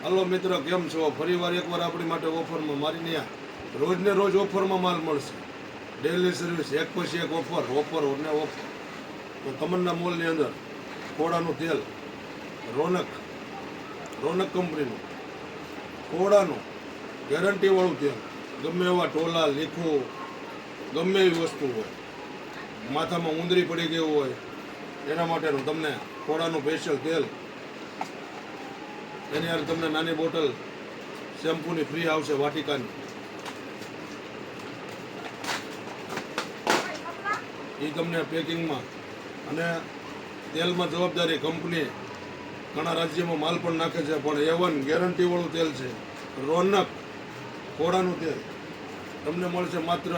Hello મિત્ર, કેમ છો? ફરીવાર એકવાર આપણી માટે ઓફરમાં મારી ત્યાં રોજને રોજ ઓફરમાં માલ મળશે. ડેલી સર્વિસ, એક પછી એક ઓફર અને ઓફર. તો તમન્ના મોલની અંદર કોળાનું તેલ, રોનક કંપનીનું કોળાનું ગેરંટીવાળું તેલ, ગમે એવા ટોલા લીખું, ગમે એવી વસ્તુ હોય, માથામાં ઉંદરી પડી ગયું હોય એના માટેનું તમને કોળાનું સ્પેશિયલ તેલ. એની યાર તમને નાની બોટલ શેમ્પૂની ફ્રી આવશે, વાટિકાની. એ તમને પેકિંગમાં અને તેલમાં જવાબદારી કંપની. ઘણા રાજ્યમાં માલ પણ નાખે છે, પણ A1 ગેરંટીવાળું તેલ છે. રોનક કોળાનું તેલ તમને મળશે માત્ર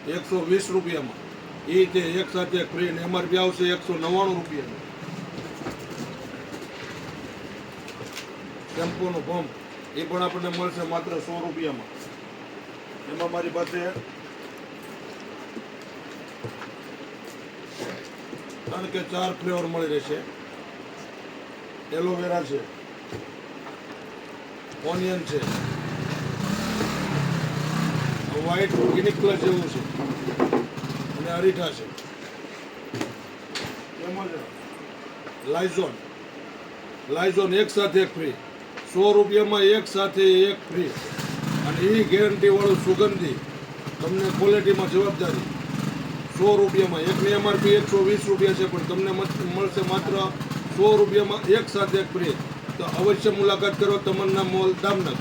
120 રૂપિયામાં. એ તે એક સાથે ફ્રી ને MRP આવશે 199 રૂપિયાનું. શેમ્પૂનું પંપ એ પણ આપણને મળશે માત્ર 100 રૂપિયામાં. એમાં મારી પાસે 3 કે 4 ફ્લેવર મળી રહેશે. એલોવેરા છે, ઓનિયન છે, વ્હાઈટ ક્લિનિક પ્લસ જેવું છે અને અરીઠા છે. તેમજ લાઇઝોન એક સાથે એક ફ્રી, 100 રૂપિયામાં એક સાથે એક ફ્રી. અને એ ગેરંટીવાળું સુગંધી તમને ક્વોલિટીમાં જવાબદારી 100 રૂપિયામાં. એકની MRP 120 રૂપિયા છે, પણ તમને મળશે માત્ર 100 રૂપિયામાં એક સાથે એક ફ્રી. તો અવશ્ય મુલાકાત કરો તમન્ના મોલ, દામનગર.